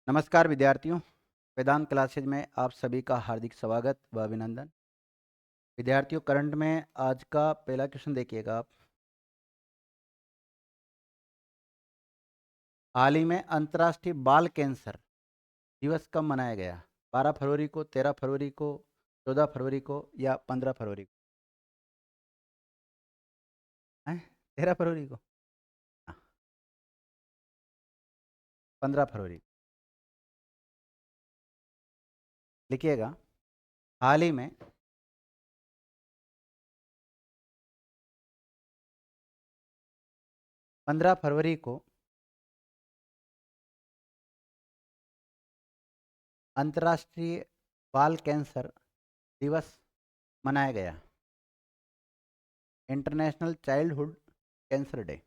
नमस्कार विद्यार्थियों, वेदांत क्लासेज में आप सभी का हार्दिक स्वागत व अभिनंदन। विद्यार्थियों, करंट में आज का पहला क्वेश्चन देखिएगा आप। हाल ही में अंतर्राष्ट्रीय बाल कैंसर दिवस कब मनाया गया? 12 फरवरी को, 13 फरवरी को, 14 फरवरी को या 15 फरवरी को? हैं? 13 फरवरी को? हाँ, 15 फरवरी को। लिखिएगा, हाल ही में 15 फरवरी को अंतर्राष्ट्रीय बाल कैंसर दिवस मनाया गया। International childhood cancer day.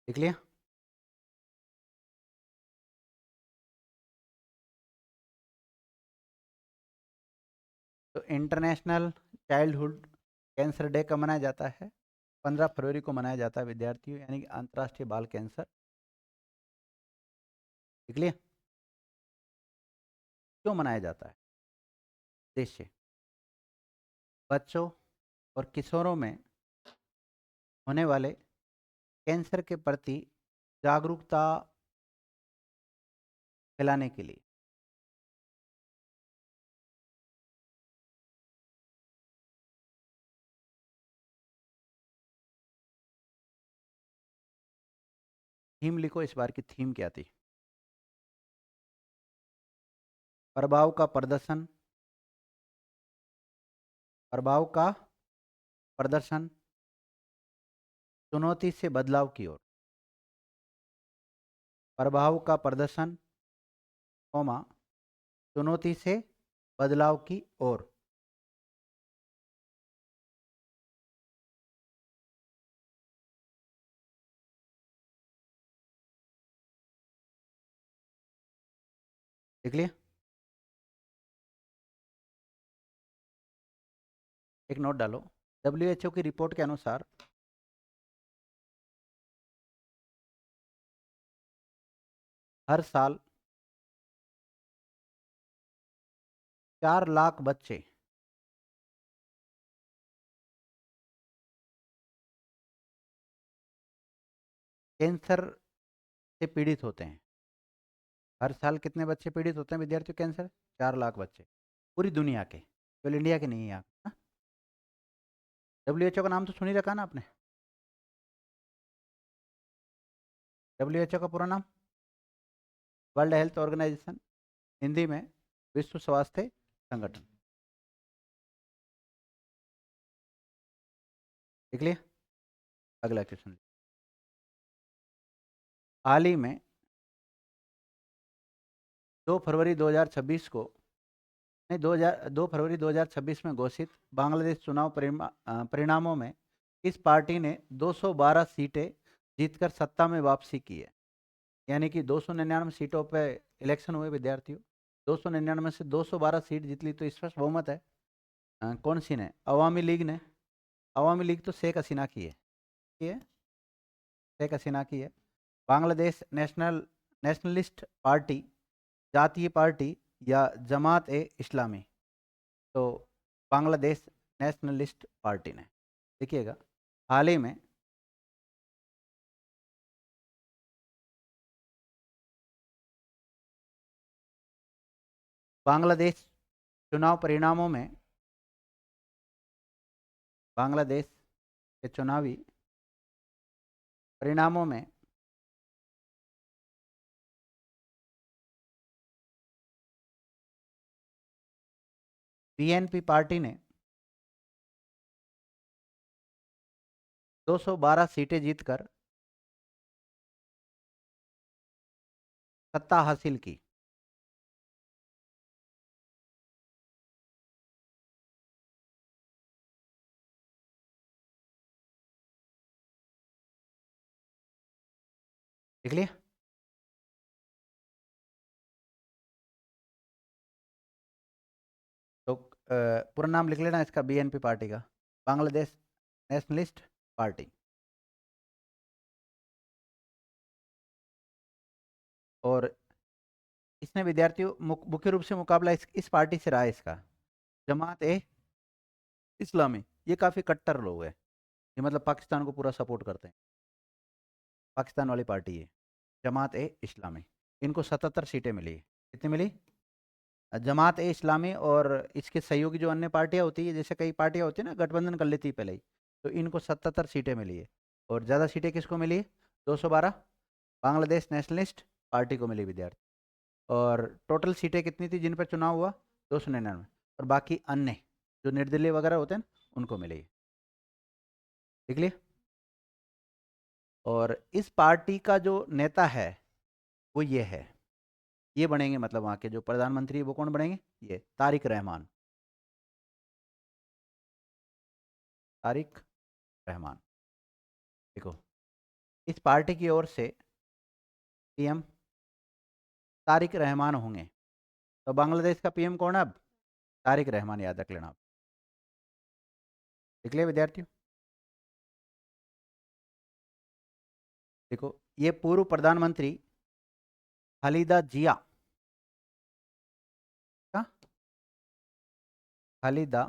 लिख लिया? तो इंटरनेशनल चाइल्डहुड कैंसर डे कब मनाया जाता है? 15 फरवरी को मनाया जाता है विद्यार्थियों, यानी कि अंतर्राष्ट्रीय बाल कैंसर। लिख लिया? क्यों मनाया जाता है? उद्देश्य बच्चों और किशोरों में होने वाले कैंसर के प्रति जागरूकता फैलाने के लिए। थीम लिखो, इस बार की थीम क्या थी? प्रभाव का प्रदर्शन, प्रभाव का प्रदर्शन, चुनौती से बदलाव की ओर। प्रभाव का प्रदर्शन, कौमा, चुनौती से बदलाव की ओर। लिख लिया? एक नोट डालो। WHO की रिपोर्ट के अनुसार हर साल 4 लाख बच्चे कैंसर से पीड़ित होते हैं। हर साल कितने बच्चे पीड़ित होते हैं विद्यार्थियों कैंसर? 4 लाख बच्चे, पूरी दुनिया के, केवल इंडिया के नहीं है यहाँ। WHO का नाम तो सुन ही रखा ना आपने? WHO का पूरा नाम वर्ल्ड हेल्थ ऑर्गेनाइजेशन, हिंदी में विश्व स्वास्थ्य संगठन। देख लिया? अगला क्वेश्चन। हाल ही में 2 फरवरी 2026 को, नहीं, 2 फरवरी 2026 में घोषित बांग्लादेश चुनाव परिणामों में इस पार्टी ने 212 सीटें जीतकर सत्ता में वापसी की है। यानी कि 299 सीटों पे इलेक्शन हुए विद्यार्थियों, 299 से 212 सीट जीत ली, तो स्पष्ट बहुमत है। कौन सी ने? अवामी लीग ने। अवामी लीग तो शेख हसीना की है, ये शेख हसीना की है। बांग्लादेश नेशनलिस्ट पार्टी, जातीय पार्टी या जमात ए इस्लामी? तो बांग्लादेश नेशनलिस्ट पार्टी ने। देखिएगा, हाल ही में बांग्लादेश चुनाव परिणामों में, बांग्लादेश के चुनावी परिणामों में बीएनपी पार्टी ने 212 सीटें जीतकर सत्ता हासिल की। देख लिया? पूरा नाम लिख लेना इसका, बीएनपी पार्टी का, बांग्लादेश नेशनलिस्ट पार्टी। और इसने विद्यार्थियों मुख्य रूप से मुकाबला इस पार्टी से रहा है इसका, जमात ए इस्लामी। ये काफ़ी कट्टर लोग हैं, ये मतलब पाकिस्तान को पूरा सपोर्ट करते हैं, पाकिस्तान वाली पार्टी है जमात ए इस्लामी। इनको 77 सीटें मिली। कितनी मिली? जमात ए इस्लामी और इसके सहयोगी जो अन्य पार्टियां होती है, जैसे कई पार्टियां होती है ना, गठबंधन कर लेती है पहले ही, तो इनको 77 सीटें मिली है। और ज़्यादा सीटें किसको मिली है? 212 बांग्लादेश नेशनलिस्ट पार्टी को मिली विद्यार्थी। और टोटल सीटें कितनी थी जिन पर चुनाव हुआ? 299। और बाकी अन्य जो निर्दलीय वगैरह होते हैं ना, उनको मिली। देख लिया। और इस पार्टी का जो नेता है वो ये है, ये बनेंगे, मतलब वहाँ के जो प्रधानमंत्री वो कौन बनेंगे? ये तारिक रहमान। तारिक रहमान। देखो, इस पार्टी की ओर से पीएम तारिक रहमान होंगे। तो बांग्लादेश का पीएम कौन है अब? तारिक रहमान, याद रख लेना आप। देख लिया विद्यार्थियों। देखो, ये पूर्व प्रधानमंत्री खालिदा जिया, क्या? खालिदा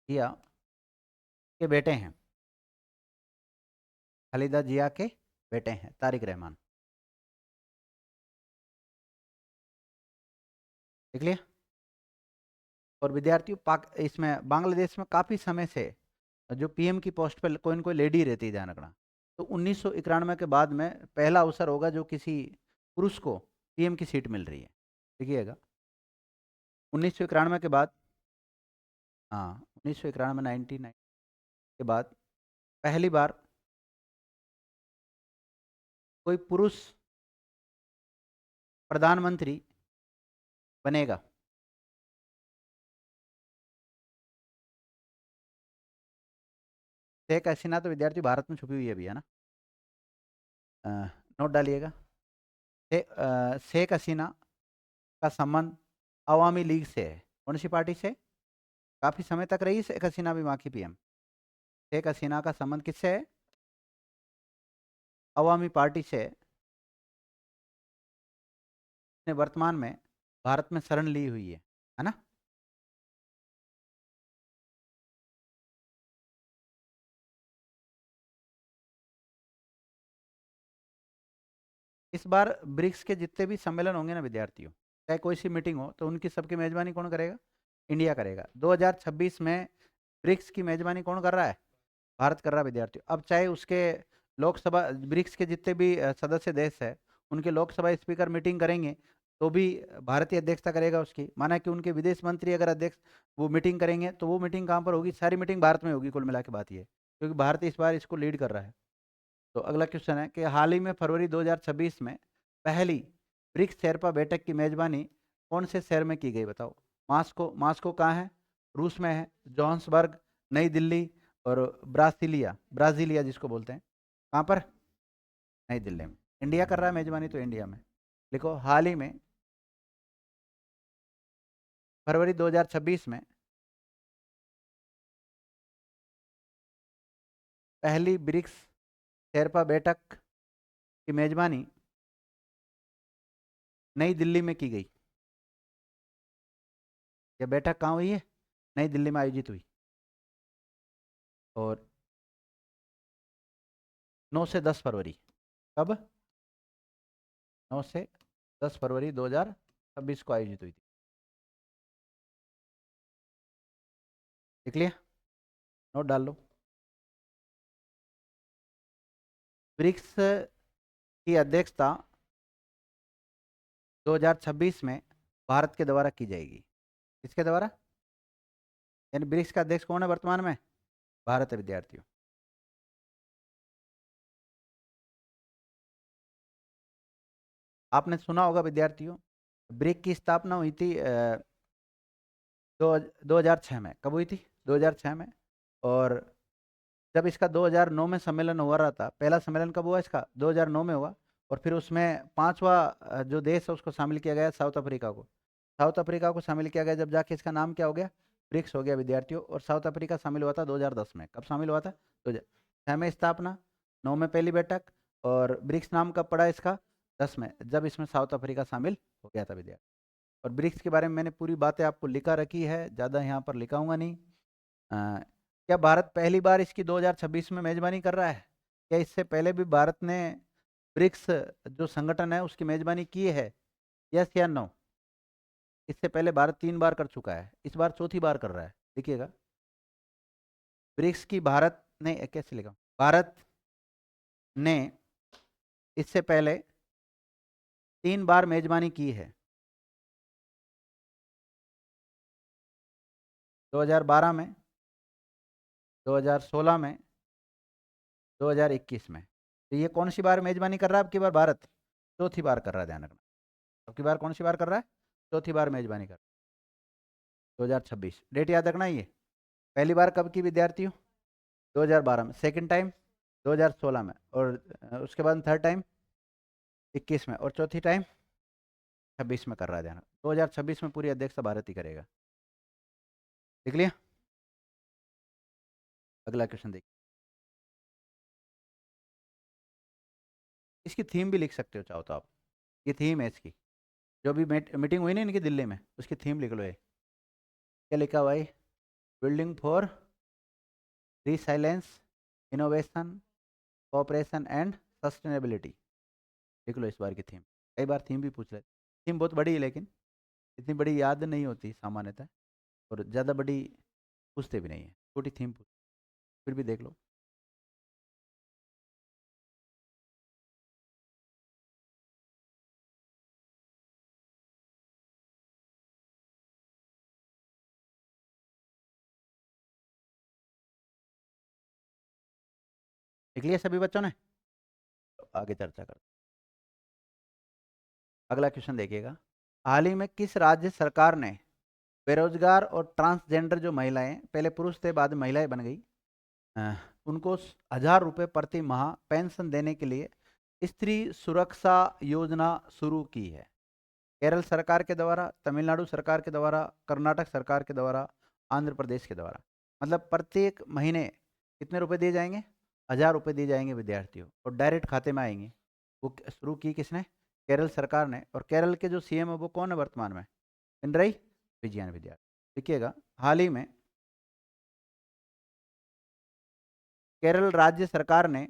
जिया के बेटे हैं। खालिदा जिया के बेटे हैं तारिक रहमान। देख लिया। और विद्यार्थियों, पाक इसमें बांग्लादेश में काफ़ी समय से जो पीएम की पोस्ट पर कोई न कोई लेडी रहती है, ध्यान रखना। तो 1991 के बाद में पहला अवसर होगा जो किसी पुरुष को पीएम की सीट मिल रही है। देखिएगा, 1991 के बाद, हाँ 1991 99 के बाद पहली बार कोई पुरुष प्रधानमंत्री बनेगा। शेख हसीना तो विद्यार्थी भारत में छुपी हुई है अभी, है ना? नोट डालिएगा। शेख हसीना का संबंध अवामी लीग से है। कौन सी पार्टी से? काफ़ी समय तक रही शेख हसीना भी वहाँ की पीएम। शेख हसीना का संबंध किससे है? अवामी पार्टी से। ने वर्तमान में भारत में शरण ली हुई है ना? इस बार ब्रिक्स के जितने भी सम्मेलन होंगे ना विद्यार्थियों, चाहे कोई सी मीटिंग हो, तो उनकी सबकी मेजबानी कौन करेगा? इंडिया करेगा। 2026 में ब्रिक्स की मेजबानी कौन कर रहा है? भारत कर रहा है विद्यार्थियों। अब चाहे उसके लोकसभा, ब्रिक्स के जितने भी सदस्य देश है, उनके लोकसभा स्पीकर मीटिंग करेंगे तो भी भारतीय अध्यक्षता करेगा उसकी। माना कि उनके विदेश मंत्री अगर अध्यक्ष वो मीटिंग करेंगे तो वो मीटिंग कहाँ पर होगी? सारी मीटिंग भारत में होगी। कुल मिला के बात ये, क्योंकि भारत इस बार इसको लीड कर रहा है। तो अगला क्वेश्चन है कि हाल ही में फरवरी 2026 में पहली ब्रिक्स शेरपा बैठक की मेजबानी कौन से शहर में की गई? बताओ। मास्को। मास्को कहाँ है? रूस में है। जोहान्सबर्ग, नई दिल्ली, और ब्रासिलिया, ब्राजीलिया जिसको बोलते हैं, कहाँ पर? नई दिल्ली में। इंडिया कर रहा है मेजबानी, तो इंडिया में लिखो। हाल ही में फरवरी 2026 में पहली ब्रिक्स शेरपा बैठक की मेजबानी नई दिल्ली में की गई। यह बैठक कहाँ हुई है? नई दिल्ली में आयोजित हुई। और 9 से 10 फरवरी, कब? 9 से 10 फरवरी 2026 को आयोजित हुई थी। देख लिया? नोट डाल लो। ब्रिक्स की अध्यक्षता 2026 में भारत के द्वारा की जाएगी। किसके द्वारा? यानी ब्रिक्स का अध्यक्ष कौन है वर्तमान में? भारत है विद्यार्थियों। आपने सुना होगा विद्यार्थियों, ब्रिक की स्थापना हुई थी 2006 में। कब हुई थी? 2006 में। और जब इसका 2009 में सम्मेलन हुआ रहा था, पहला सम्मेलन कब हुआ इसका? 2009 में हुआ। और फिर उसमें पांचवा जो देश है उसको शामिल किया गया, साउथ अफ्रीका को। साउथ अफ्रीका को शामिल किया गया जब जाके इसका नाम क्या हो गया, ब्रिक्स हो गया विद्यार्थियों। और साउथ अफ्रीका शामिल हुआ था 2010 में। कब शामिल हुआ था? 2006 में स्थापना, 9 में पहली बैठक, और ब्रिक्स नाम कब पड़ा इसका? 10 में, जब इसमें साउथ अफ्रीका शामिल हो गया था विद्यार्थी। और ब्रिक्स के बारे में मैंने पूरी बातें आपको लिखा रखी है, ज़्यादा यहाँ पर लिखाऊंगा नहीं। क्या भारत पहली बार इसकी 2026 में मेजबानी कर रहा है? क्या इससे पहले भी भारत ने ब्रिक्स जो संगठन है उसकी मेजबानी की है? यस या नो? इससे पहले भारत 3 बार कर चुका है, इस बार चौथी बार कर रहा है। देखिएगा, ब्रिक्स की भारत ने, कैसे लिखा, भारत ने इससे पहले 3 बार मेजबानी की है। 2012 में, 2016 में, 2021 में। तो ये कौन सी बार मेजबानी कर रहा है अब की बार भारत? चौथी बार कर रहा है, ध्यान रखना। अब की बार कौन सी बार कर रहा है? चौथी बार मेजबानी कर रहा है। 2026 डेट याद रखना। ये पहली बार कब की विद्यार्थियों? 2012 में, सेकंड टाइम 2016 में, और उसके बाद थर्ड टाइम 21 में, और चौथी टाइम 26 में कर रहा है। ध्यान, 2026 में पूरी अध्यक्षता भारत ही करेगा। देख लिया? अगला क्वेश्चन देखिए। इसकी थीम भी लिख सकते हो चाहो तो आप। ये थीम है इसकी, जो भी मीटिंग हुई ना इनकी दिल्ली में, उसकी थीम लिख लो। ये क्या लिखा हुआ है? Building for resilience, innovation, cooperation and sustainability. लिख लो इस बार की थीम। कई बार थीम भी पूछ रहे, थीम बहुत बड़ी है लेकिन इतनी बड़ी याद नहीं होती सामान्यतः, और ज़्यादा बड़ी पूछते भी नहीं है, छोटी थीम पूछ, फिर भी देख लो। लिख लिया सभी बच्चों ने? तो आगे चर्चा कर। अगला क्वेश्चन देखिएगा। हाल ही में किस राज्य सरकार ने बेरोजगार और ट्रांसजेंडर जो महिलाएं, पहले पुरुष थे बाद में महिलाएं बन गई, अ, उनको 1,000 रुपये प्रति माह पेंशन देने के लिए स्त्री सुरक्षा योजना शुरू की है? केरल सरकार के द्वारा, तमिलनाडु सरकार के द्वारा, कर्नाटक सरकार के द्वारा, आंध्र प्रदेश के द्वारा। मतलब प्रत्येक महीने कितने रुपए दिए जाएंगे? 1,000 रुपये दिए जाएंगे विद्यार्थियों, और डायरेक्ट खाते में आएंगे। वो शुरू की किसने? केरल सरकार ने। और केरल के जो सीएम है वो कौन है वर्तमान में? पिनरई विजयन विद्यार्थी। देखिएगा, हाल ही में केरल राज्य सरकार ने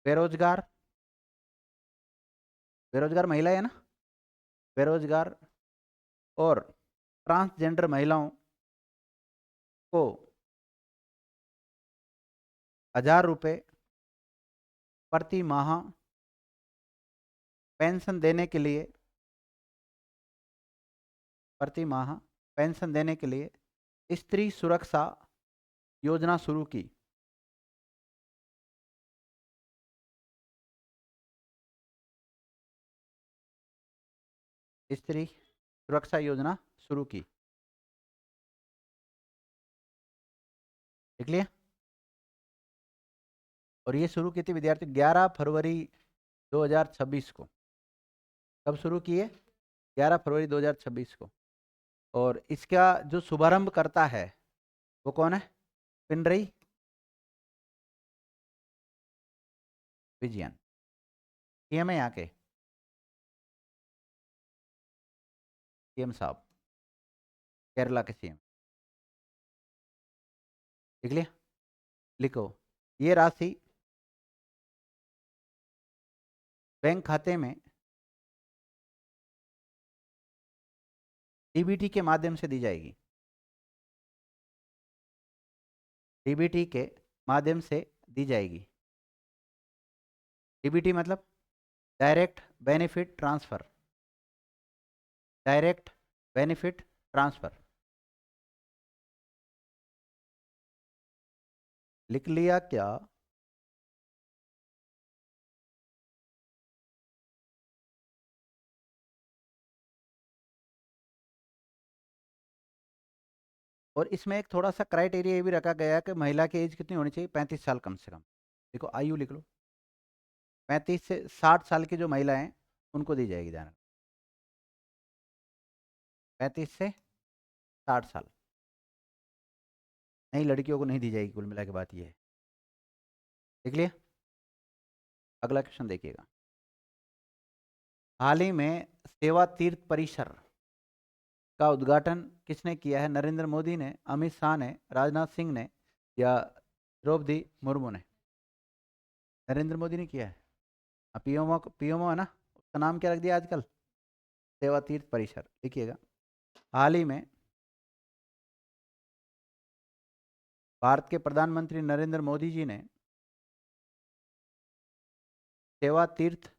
बेरोजगार, बेरोजगार महिला है ना, बेरोजगार और ट्रांसजेंडर महिलाओं को 1,000 रुपये प्रति माह पेंशन देने के लिए, प्रति माह पेंशन देने के लिए स्त्री सुरक्षा योजना शुरू की। स्त्री सुरक्षा योजना शुरू की। देख लिया? और ये शुरू की थी विद्यार्थी 11 फरवरी 2026 को। कब शुरू की है? 11 फरवरी 2026 को। और इसका जो शुभारंभ करता है वो कौन है? पिनरई विजयन, सीएम है यहाँ के, सीएम साहब, केरला के सीएम। देख लिया? लिखो, ये राशि बैंक खाते में डीबीटी के माध्यम से दी जाएगी। डीबीटी के माध्यम से दी जाएगी। डीबीटी मतलब direct benefit transfer, direct benefit transfer. लिख लिया क्या? और इसमें एक थोड़ा सा क्राइटेरिया ये भी रखा गया है कि महिला की एज कितनी होनी चाहिए? 35 साल कम से कम। देखो, आयु लिख लो, 35 से 60 साल की जो महिला हैं उनको दी जाएगी। ध्यान, 35 से 60 साल। नहीं, लड़कियों को नहीं दी जाएगी, कुल मिला के बात ये है। देख लिया। अगला क्वेश्चन देखिएगा। हाल ही में सेवा तीर्थ परिसर का उद्घाटन किसने किया है? नरेंद्र मोदी ने, अमित शाह ने, राजनाथ सिंह ने, या द्रौपदी मुर्मू ने? नरेंद्र मोदी ने किया है। पीएमओ है ना, उसका नाम क्या रख दिया आजकल? सेवा तीर्थ परिसर। लिखिएगा। हाल ही में भारत के प्रधानमंत्री नरेंद्र मोदी जी ने सेवा तीर्थ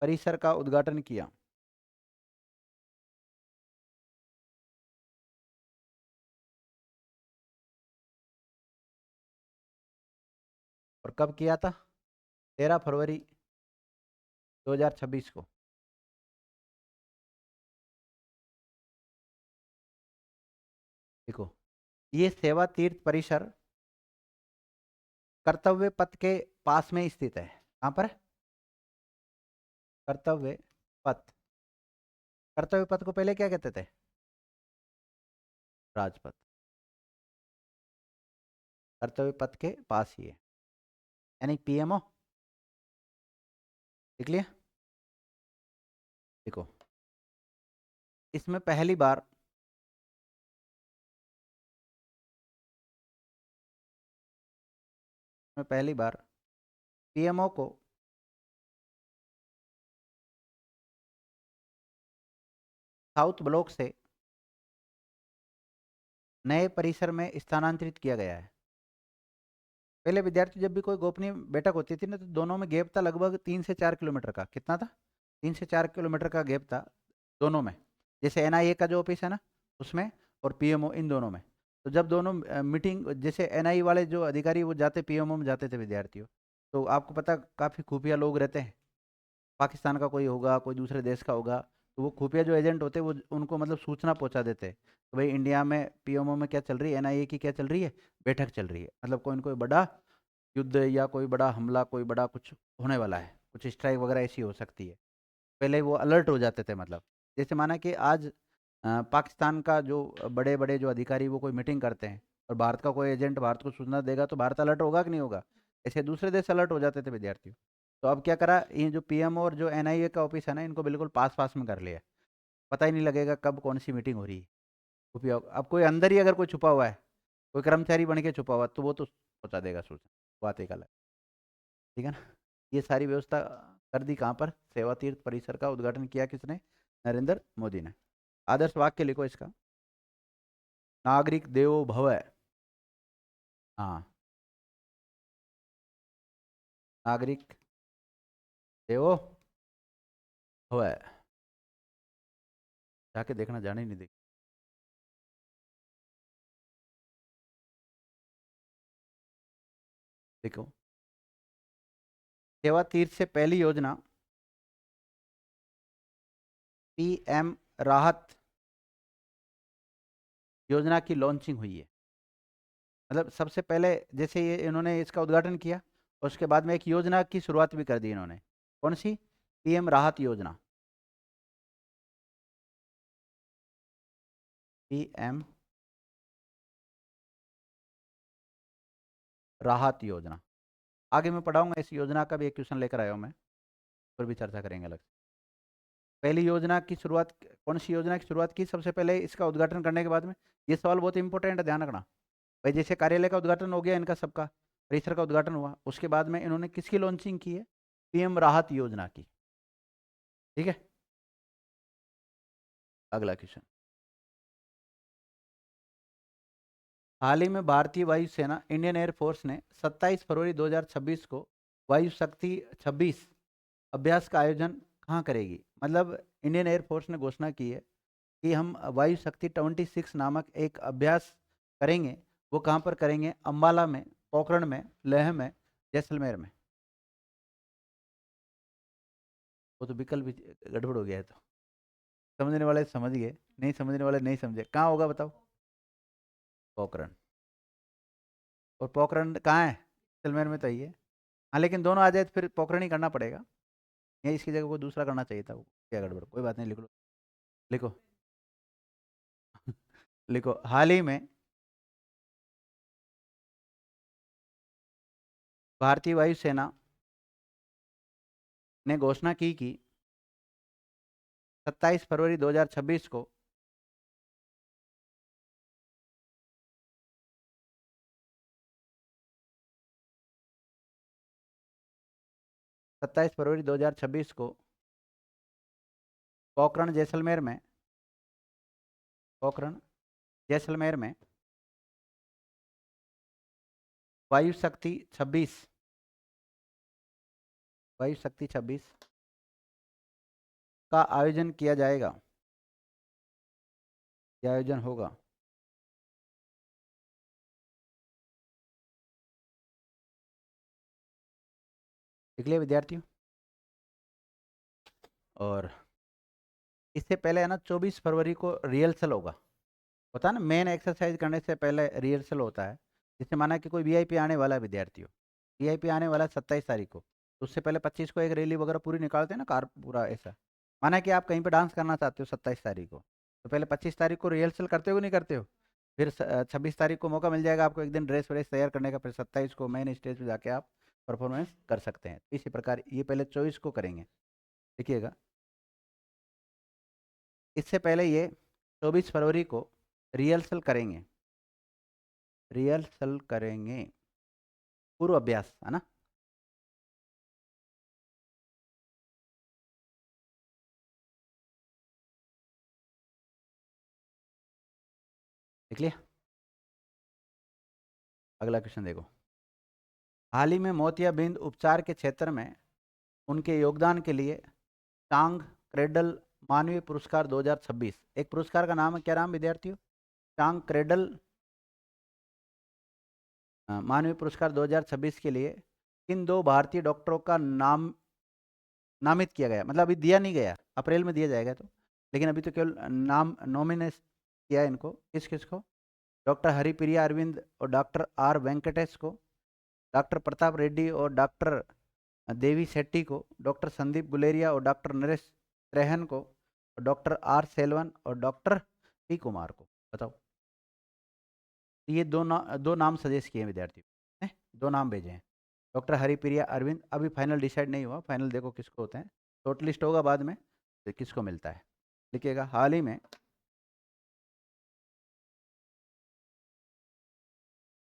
परिसर का उद्घाटन किया। और कब किया था? 13 फरवरी 2026 को। देखो, ये सेवा तीर्थ परिसर कर्तव्य पथ के पास में स्थित है। कहाँ पर? कर्तव्य पथ। कर्तव्य पथ को पहले क्या कहते थे? राजपथ। कर्तव्य पथ के पास ही है, यानी पीएमओ। देख लिया। देखो, इसमें पहली बार पीएमओ को साउथ ब्लॉक से नए परिसर में स्थानांतरित किया गया है। पहले विद्यार्थी जब भी कोई गोपनीय बैठक होती थी ना, तो दोनों में गैप था लगभग 3 से 4 किलोमीटर का। कितना था? 3 से 4 किलोमीटर का गैप था दोनों में। जैसे एनआईए का जो ऑफिस है ना, उसमें, और पीएमओ, इन दोनों में। तो जब दोनों मीटिंग, जैसे एनआई वाले जो अधिकारी वो जाते पीएमओ में जाते थे विद्यार्थियों, तो आपको पता काफ़ी खुफिया लोग रहते हैं। पाकिस्तान का कोई होगा, कोई दूसरे देश का होगा, तो वो खुफिया जो एजेंट होते हैं वो उनको मतलब सूचना पहुंचा देते हैं कि भाई इंडिया में पीएमओ में क्या चल रही है, एनआईए की क्या चल रही है, बैठक चल रही है, मतलब कोई न कोई बड़ा युद्ध या कोई बड़ा हमला, कोई बड़ा कुछ होने वाला है, कुछ स्ट्राइक वगैरह ऐसी हो सकती है। पहले वो अलर्ट हो जाते थे। मतलब जैसे माना कि आज पाकिस्तान का जो बड़े बड़े जो अधिकारी वो कोई मीटिंग करते हैं और भारत का कोई एजेंट भारत को सूचना देगा, तो भारत अलर्ट होगा कि नहीं होगा? ऐसे दूसरे देश अलर्ट हो जाते थे विद्यार्थियों। तो अब क्या करा, ये जो पीएम और जो एनआईए का ऑफिस है ना, इनको बिल्कुल पास पास में कर लिया। पता ही नहीं लगेगा कब कौन सी मीटिंग हो रही है। उपयोग, अब कोई अंदर ही अगर कोई छुपा हुआ है, कोई कर्मचारी बन के छुपा हुआ, तो वो तो पहुंचा देगा सूचना। बात एक अलग। ठीक है ना? ये सारी व्यवस्था कर दी। कहाँ पर? सेवा तीर्थ परिसर का उद्घाटन किया किसने? नरेंद्र मोदी ने। आदर्श वाक्य लिखो इसका। नागरिक देवो भव। हाँ, नागरिक देवो भव। जाके देखना, जाने ही नहीं देख। देखो, सेवा तीर्थ से पहली योजना पीएम राहत योजना की लॉन्चिंग हुई है। मतलब सबसे पहले जैसे ये इन्होंने इसका उद्घाटन किया, और उसके बाद में एक योजना की शुरुआत भी कर दी इन्होंने। कौन सी? पीएम राहत योजना। पीएम राहत योजना। आगे मैं पढ़ाऊंगा, इस योजना का भी एक क्वेश्चन लेकर आया हूं मैं, पर भी चर्चा करेंगे अलग से। पहली योजना की शुरुआत, कौन सी योजना की शुरुआत की सबसे पहले इसका उद्घाटन करने के बाद में? ये सवाल बहुत इंपॉर्टेंट है, ध्यान रखना। भाई जैसे कार्यालय का उद्घाटन हो गया इनका सबका, परिसर का उद्घाटन हुआ, उसके बाद में इन्होंने किसकी लॉन्चिंग की है? पीएम राहत योजना की। ठीक है। अगला क्वेश्चन। हाल ही में भारतीय वायुसेना, इंडियन एयरफोर्स ने 27 फरवरी 2026 को वायु शक्ति 26 अभ्यास का आयोजन कहाँ करेगी? मतलब इंडियन एयरफोर्स ने घोषणा की है कि हम वायु शक्ति 26 नामक एक अभ्यास करेंगे। वो कहाँ पर करेंगे? अंबाला में, पोखरण में, लेह में, जैसलमेर में। वो तो विकल्प भी गड़बड़ हो गया है। तो समझने वाले समझ गए, नहीं समझने वाले नहीं समझे। कहाँ होगा बताओ? पोखरण। और पोखरण कहाँ है? जैसलमेर में तो ही है। हाँ, लेकिन दोनों आ जाए तो फिर पोखरण ही करना पड़ेगा, या इसकी जगह कोई दूसरा करना चाहिए था। वो क्या गड़बड़, कोई बात नहीं, लिख लो। लिखो। लिखो, हाल ही में भारतीय वायुसेना ने घोषणा की कि 27 फरवरी 2026 को 27 फरवरी 2026 को पोखरण जैसलमेर में वायु शक्ति 26 का आयोजन किया जाएगा। यह आयोजन होगा। निकले विद्यार्थियों। और इससे पहले है ना 24 फरवरी को रिहर्सल होता है ना, मेन एक्सरसाइज करने से पहले रिहर्सल होता है। जिससे माना कि कोई वीआईपी आने वाला है विद्यार्थियों, वीआईपी आने वाला है 27 तारीख को, तो उससे पहले 25 को एक रैली वगैरह पूरी निकालते हैं ना, कार पूरा ऐसा। माना कि आप कहीं पे डांस करना चाहते हो 27 तारीख को, तो पहले 25 तारीख को रिहर्सल करते हो नहीं करते हो? फिर 26 तारीख को मौका मिल जाएगा आपको एक दिन ड्रेस व्रेस तैयार करने का, फिर 27 को मेन स्टेज पे जाके आप परफॉर्मेंस कर सकते हैं। इसी प्रकार ये पहले 24 को करेंगे, देखिएगा। इससे पहले ये 24 फरवरी को रिहर्सल करेंगे, पूर्व अभ्यास है ना। देख लिया। अगला क्वेश्चन देखो, हाल ही में मोतियाबिंद उपचार के क्षेत्र में उनके योगदान के लिए टांग क्रेडल मानवीय पुरस्कार 2026, एक पुरस्कार का नाम है, क्या नाम विद्यार्थियों? टांग क्रेडल मानवीय पुरस्कार 2026 के लिए इन दो भारतीय डॉक्टरों का नामित किया गया। मतलब अभी दिया नहीं गया, अप्रैल में दिया जाएगा, तो लेकिन अभी तो केवल नाम नॉमिनेट किया है इनको। किस किस को? डॉक्टर हरिप्रिया अरविंद और डॉक्टर आर वेंकटेश को, डॉक्टर प्रताप रेड्डी और डॉक्टर देवी शेट्टी को, डॉक्टर संदीप गुलेरिया और डॉक्टर नरेश त्रेहन को, और डॉक्टर आर सेल्वन और डॉक्टर पी कुमार को। बताओ, ये दो नाम सजेस्ट किए हैं विद्यार्थी ने, दो नाम भेजे हैं। डॉक्टर हरिप्रिया अरविंद, अभी फाइनल डिसाइड नहीं हुआ, फाइनल देखो किसको होते हैं, शॉर्ट लिस्ट होगा बाद में तो किसको मिलता है। लिखिएगा, हाल ही में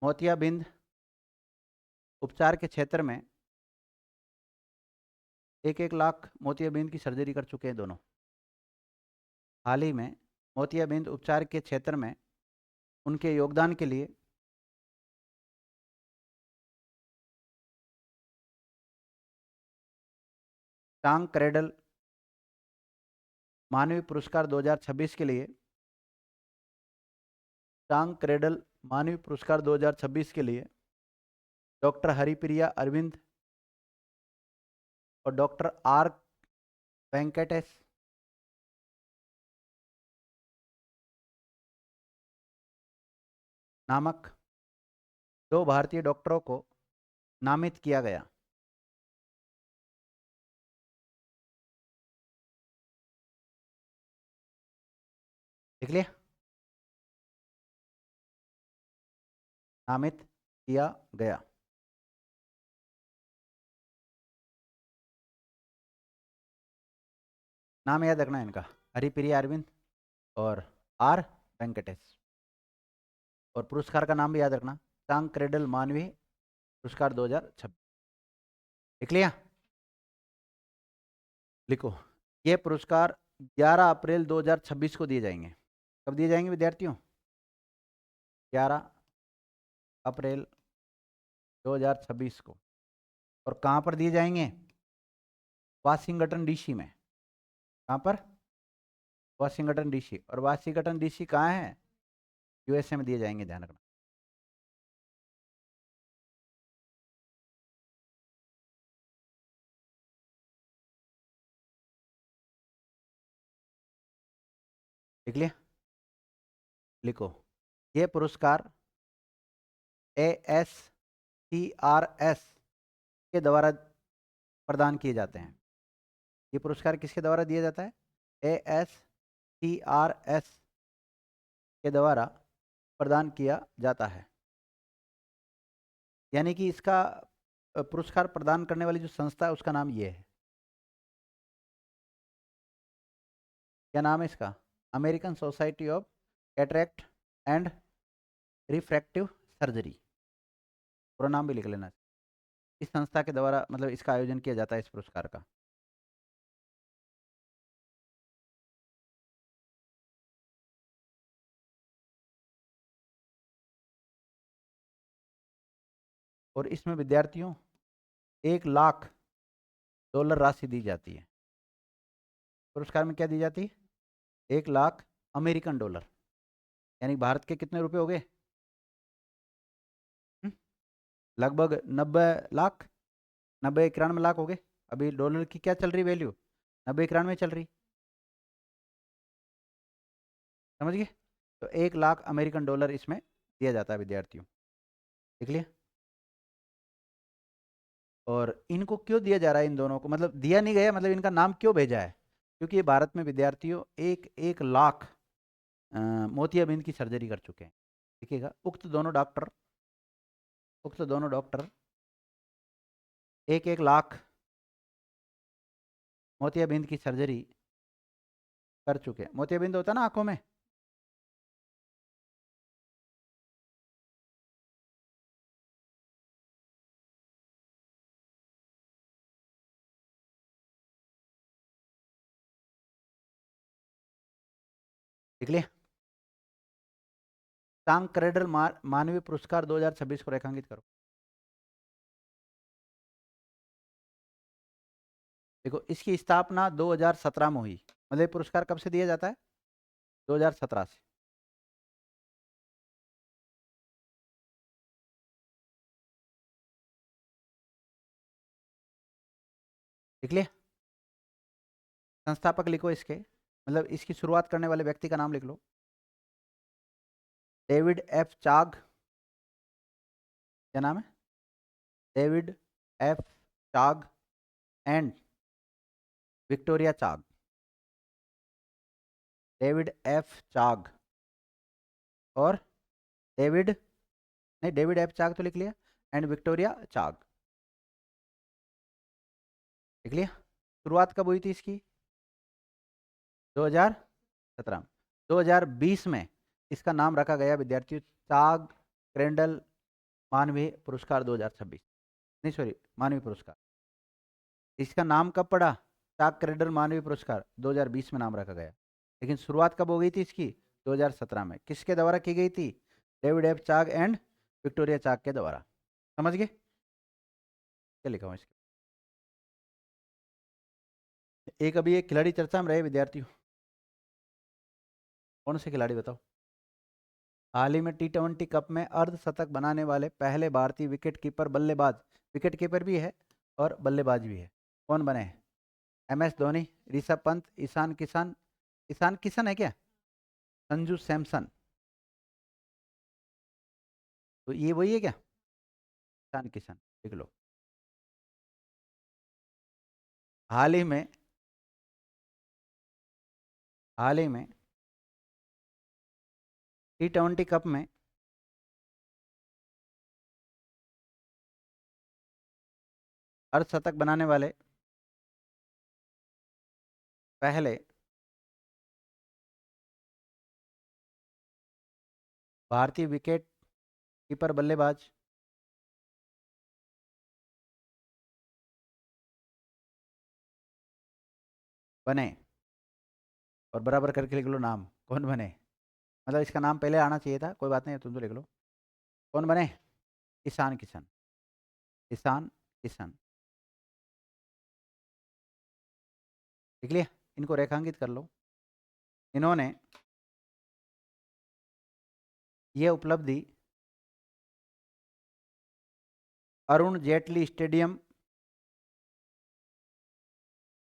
मोतियाबिंद उपचार के क्षेत्र में 1-1 लाख मोतियाबिंद की सर्जरी कर चुके हैं दोनों। हाल ही में मोतियाबिंद उपचार के क्षेत्र में उनके योगदान के लिए टांग क्रेडल मानवीय पुरस्कार 2026 के लिए, टांग क्रेडल मानवीय पुरस्कार 2026 के लिए डॉक्टर हरिप्रिया अरविंद और डॉक्टर आर वेंकटेश नामक दो भारतीय डॉक्टरों को नामित किया गया। देख लिया, नामित किया गया। नाम याद रखना है इनका, हरिप्रिया अरविंद और आर वेंकटेश। और पुरस्कार का नाम भी याद रखना, टांग क्रेडल मानवीय पुरस्कार 2026। लिख लिया? लिखो, ये पुरस्कार 11 अप्रैल 2026 को दिए जाएंगे। कब दिए जाएंगे विद्यार्थियों? 11 अप्रैल 2026 को। और कहाँ पर दिए जाएंगे? वाशिंगटन डीसी में। कहाँ पर? Washington DC. और वाशिंगटन डीसी कहाँ है? यूएसए में दिए जाएंगे, ध्यान रखना। लिख लिया? लिखो, ये पुरस्कार ASCRS के द्वारा प्रदान किए जाते हैं। ये पुरस्कार किसके द्वारा दिया जाता है? ASCRS के द्वारा प्रदान किया जाता है। यानी कि इसका पुरस्कार प्रदान करने वाली जो संस्था है उसका नाम ये है। क्या नाम है इसका? American society of cataract and refractive surgery. पूरा नाम भी लिख लेना। इस संस्था के द्वारा मतलब इसका आयोजन किया जाता है इस पुरस्कार का। और इसमें विद्यार्थियों $1,00,000 राशि दी जाती है। पुरस्कार में क्या दी जाती है? $1,00,000 यानी भारत के कितने रुपए हो गए? लगभग 90 लाख, 90-91 लाख हो गए। अभी डॉलर की क्या चल रही वैल्यू? 90-91 चल रही, समझ गए? तो $1,00,000 इसमें दिया जाता है विद्यार्थियों। देख लिया? और इनको क्यों दिया जा रहा है इन दोनों को? मतलब दिया नहीं गया, मतलब इनका नाम क्यों भेजा है? क्योंकि ये भारत में विद्यार्थियों 1 लाख मोतियाबिंद की सर्जरी कर चुके हैं। देखिएगा, उक्त दोनों डॉक्टर 1 लाख मोतियाबिंद की सर्जरी कर चुके हैं। मोतियाबिंद होता है ना आंखों में, देख लिया? सांग क्रेडल मानवीय पुरस्कार 2026 को रेखांकित करो। देखो, इसकी स्थापना 2017 में हुई। मतलब ये पुरस्कार कब से दिया जाता है? 2017 से। देख लिया? संस्थापक लिखो इसके, मतलब इसकी शुरुआत करने वाले व्यक्ति का नाम लिख लो। David F चाग। क्या नाम है? David F Chag and Victoria Chag. David F Chag और डेविड, नहीं, डेविड एफ चाग तो लिख लिया, एंड विक्टोरिया चाग। लिख लिया? शुरुआत कब हुई थी इसकी? 2017 में। 2020 में इसका नाम रखा गया विद्यार्थियों चाग क्रेंडल मानवीय पुरस्कार 2026। नहीं सॉरी, मानवीय पुरस्कार। इसका नाम कब पड़ा? चाग क्रेंडल मानवीय पुरस्कार 2020 में नाम रखा गया। लेकिन शुरुआत कब हो गई थी इसकी? 2017 में। किसके द्वारा की गई थी? David F Chag and Victoria चाग के द्वारा। समझ गए? क्या लिखा हुआ इसके? एक अभी एक खिलाड़ी चर्चा में रहे विद्यार्थियों। कौन से खिलाड़ी बताओ? हाल ही में T20 कप में अर्धशतक बनाने वाले पहले भारतीय विकेट कीपर बल्लेबाज, विकेट कीपर भी है और बल्लेबाज भी है, कौन बने हैं? MS धोनी, ऋषभ पंत, ईशान किशन है क्या? संजू सैमसन। तो ये वही है क्या? ईशान किशन, देख लो। हाल ही में T20 कप में अर्धशतक बनाने वाले पहले भारतीय विकेट कीपर बल्लेबाज बने, और बराबर करके लिख लो नाम, कौन बने? मतलब इसका नाम पहले आना चाहिए था, कोई बात नहीं, तुम तो लिख लो। कौन बने? ईशान किशन। ईशान किशन, लिख लिया? इनको रेखांकित कर लो। इन्होंने ये उपलब्धि अरुण जेटली स्टेडियम,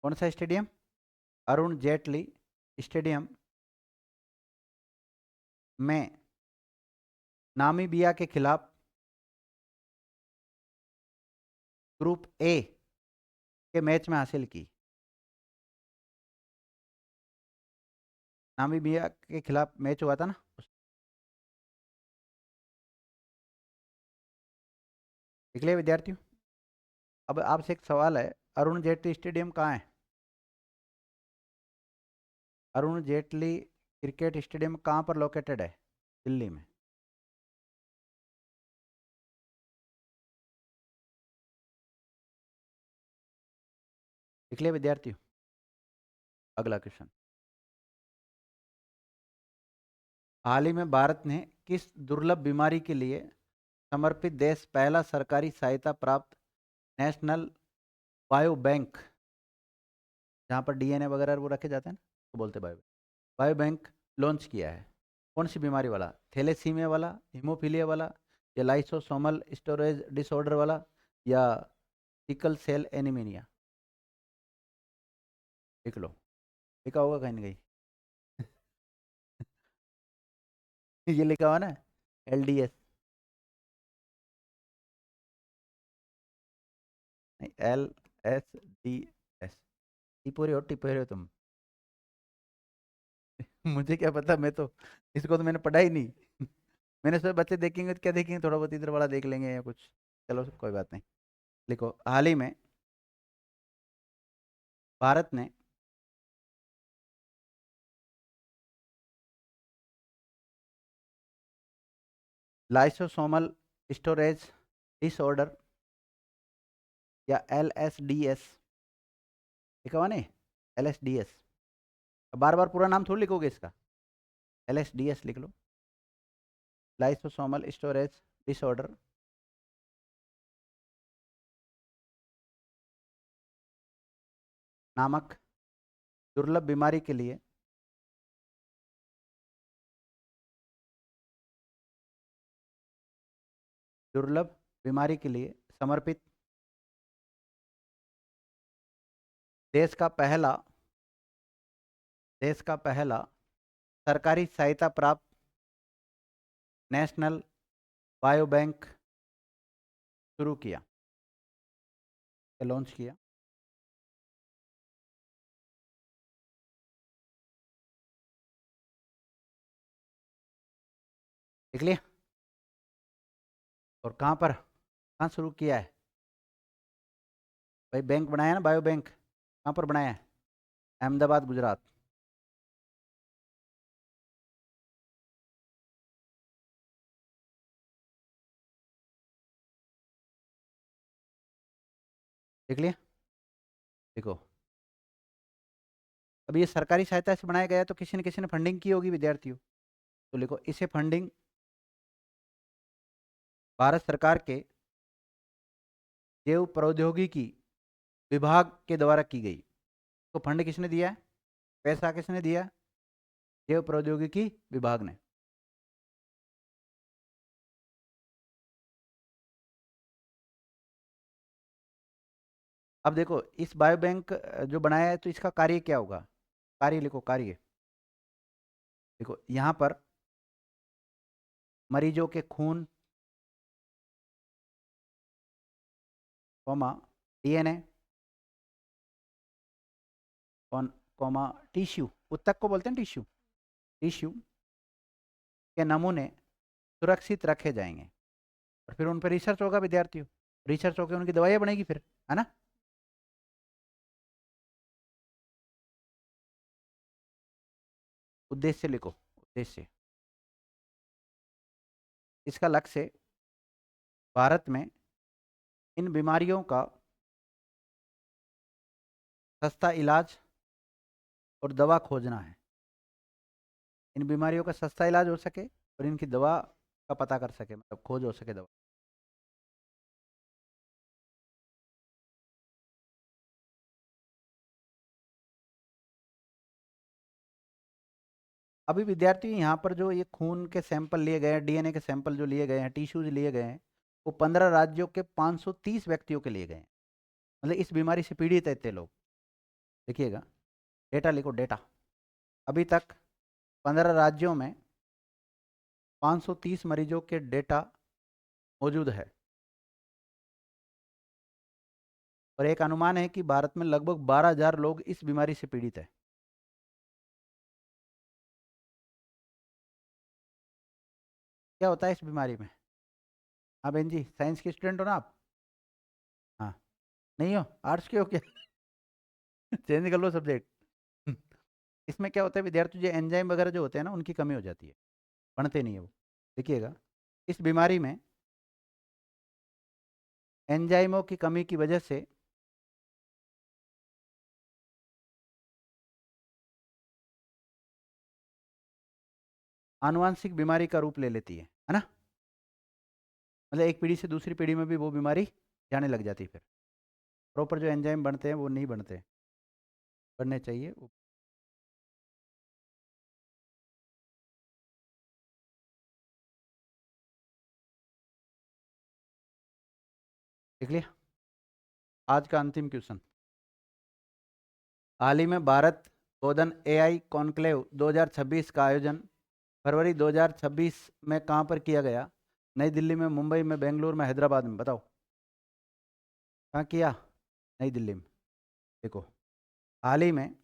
कौन सा स्टेडियम? अरुण जेटली स्टेडियम में नामीबिया के खिलाफ ग्रुप ए के मैच में हासिल की। नामीबिया के खिलाफ मैच हुआ था ना, देख लिया विद्यार्थियों। अब आपसे एक सवाल है, अरुण जेटली स्टेडियम कहाँ है? अरुण जेटली क्रिकेट स्टेडियम कहाँ पर लोकेटेड है? दिल्ली में। देख लिया विद्यार्थियों। अगला क्वेश्चन, हाल ही में भारत ने किस दुर्लभ बीमारी के लिए समर्पित देश पहला सरकारी सहायता प्राप्त नेशनल बायो बैंक, जहाँ पर डीएनए वगैरह वो रखे जाते हैं ना, तो बोलते हैं बायो बैंक, लॉन्च किया है? कौन सी बीमारी वाला? थैलेसीमिया वाला, हीमोफीलिया वाला, या लाइसोसोमल स्टोरेज डिसऑर्डर वाला, या सिकल सेल एनीमिया? लिख लो, लिखा होगा कहीं ना कहीं। ये लिखा हुआ ना, एलडीएस, नहीं एल एस डी एस। टिपोरे हो, टिपोरे हो तुम। मुझे क्या पता, मैं तो इसको तो मैंने पढ़ा ही नहीं। मैंने सोचा बच्चे देखेंगे तो क्या देखेंगे, थोड़ा बहुत इधर वाला देख लेंगे या कुछ। चलो कोई बात नहीं। लिखो, हाल ही में भारत ने लाइसोसोमल स्टोरेज डिसऑर्डर या एल एस डी एस, लिखा हुआ नहीं, एल एस डी एस, बार बार पूरा नाम थोड़ी लिखोगे इसका, एल एस डी एस लिख लो, लाइसोसोमल स्टोरेज डिसऑर्डर नामक दुर्लभ बीमारी के लिए दुर्लभ बीमारी के लिए समर्पित देश का पहला देश का पहला सरकारी सहायता प्राप्त नेशनल बायो बैंक शुरू किया, लॉन्च किया। देख लिया? और कहाँ पर, कहाँ शुरू किया है? भाई बैंक बनाया ना, बायो बैंक, कहाँ पर बनाया है? अहमदाबाद, गुजरात। देख लिया? देखो, अब ये सरकारी सहायता से बनाया गया, तो किसी ने फंडिंग की होगी विद्यार्थियों। तो लिखो, इसे फंडिंग भारत सरकार के जैव प्रौद्योगिकी विभाग के द्वारा की गई। तो फंड किसने दिया है, पैसा किसने दिया? जैव प्रौद्योगिकी विभाग ने। अब देखो, इस बायो बैंक जो बनाया है, तो इसका कार्य क्या होगा? कार्य लिखो, कार्य। देखो यहाँ पर मरीजों के खून, कॉमा डीएनए, कॉमा टिश्यू, उत्तक को बोलते हैं टिश्यू, टिश्यू के नमूने सुरक्षित रखे जाएंगे, और फिर उन पर रिसर्च होगा विद्यार्थियों, रिसर्च होकर उनकी दवाइयाँ बनेगी फिर, है ना? उद्देश्य लिखो, उद्देश्य। इसका लक्ष्य भारत में इन बीमारियों का सस्ता इलाज और दवा खोजना है। इन बीमारियों का सस्ता इलाज हो सके और इनकी दवा का पता कर सके, मतलब खोज हो सके दवा। अभी विद्यार्थी यहाँ पर जो ये खून के सैंपल लिए गए हैं, डीएनए के सैंपल जो लिए गए हैं, टिश्यूज लिए गए हैं, वो 15 राज्यों के 530 व्यक्तियों के लिए गए हैं। मतलब इस बीमारी से पीड़ित है इतने लोग। देखिएगा, डेटा लिखो, डेटा। अभी तक 15 राज्यों में 530 मरीजों के डेटा मौजूद है, और एक अनुमान है कि भारत में लगभग 12,000 लोग इस बीमारी से पीड़ित है। क्या होता है इस बीमारी में? हाँ बहन जी, साइंस के स्टूडेंट हो ना आप? नहीं हो, आर्ट्स के हो क्या? चेंज कर लो सब्जेक्ट। इसमें क्या होता है विद्यार्थी, जो एंजाइम वगैरह जो होते हैं ना उनकी कमी हो जाती है, पढ़ते नहीं है वो। देखिएगा, इस बीमारी में एंजाइमों की कमी की वजह से आनुवांशिक बीमारी का रूप ले लेती है ना। मतलब एक पीढ़ी से दूसरी पीढ़ी में भी वो बीमारी जाने लग जाती है। फिर प्रॉपर जो एंजाइम बनते हैं वो नहीं बनते, बनने चाहिए वो। देख लिया, आज का अंतिम क्वेश्चन। हाल ही में भारत बोधन एआई कॉन्क्लेव 2026 का आयोजन फरवरी 2026 में कहाँ पर किया गया? नई दिल्ली में, मुंबई में, बेंगलुरु में, हैदराबाद में, बताओ कहाँ किया? नई दिल्ली में। देखो, हाल ही में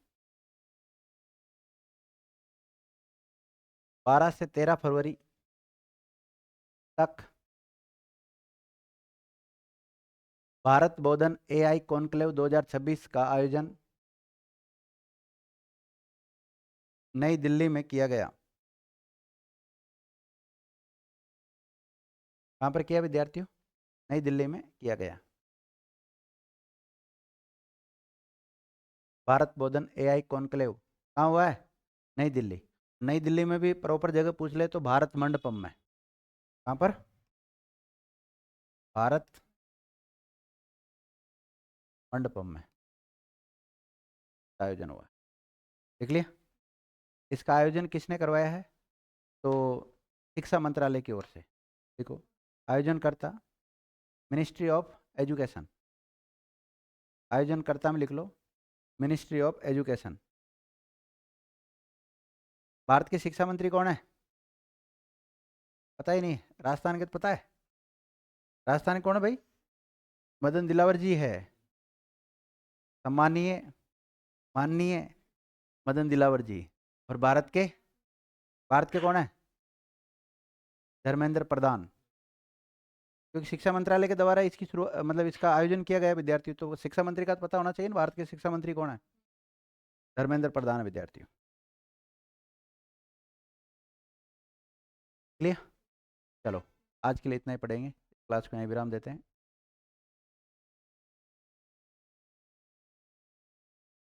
12 से 13 फरवरी तक भारत बोधन एआई कॉन्क्लेव 2026 का आयोजन नई दिल्ली में किया गया। कहाँ पर किया विद्यार्थियों? नई दिल्ली में किया गया। भारत बोधन एआई कॉन्क्लेव कहाँ हुआ है? नई दिल्ली। नई दिल्ली में भी प्रॉपर जगह पूछ ले तो भारत मंडपम में। कहाँ पर? भारत मंडपम में आयोजन हुआ। देख लिया, इसका आयोजन किसने करवाया है? तो शिक्षा मंत्रालय की ओर से। देखो, आयोजनकर्ता मिनिस्ट्री ऑफ एजुकेशन। आयोजनकर्ता में लिख लो मिनिस्ट्री ऑफ एजुकेशन। भारत के शिक्षा मंत्री कौन है? पता ही नहीं? राजस्थान के तो पता है। राजस्थान कौन है भाई? मदन दिलावर जी है। सम्मानीय, माननीय मदन दिलावर जी। और भारत के कौन है? धर्मेंद्र प्रधान। क्योंकि शिक्षा मंत्रालय के द्वारा इसकी शुरू मतलब इसका आयोजन किया गया विद्यार्थी, तो शिक्षा मंत्री का तो पता होना चाहिए ना, भारत के शिक्षा मंत्री कौन है? धर्मेंद्र प्रधान विद्यार्थियों। क्लियर? चलो, आज के लिए इतना ही पढ़ेंगे, क्लास को यहीं विराम देते हैं।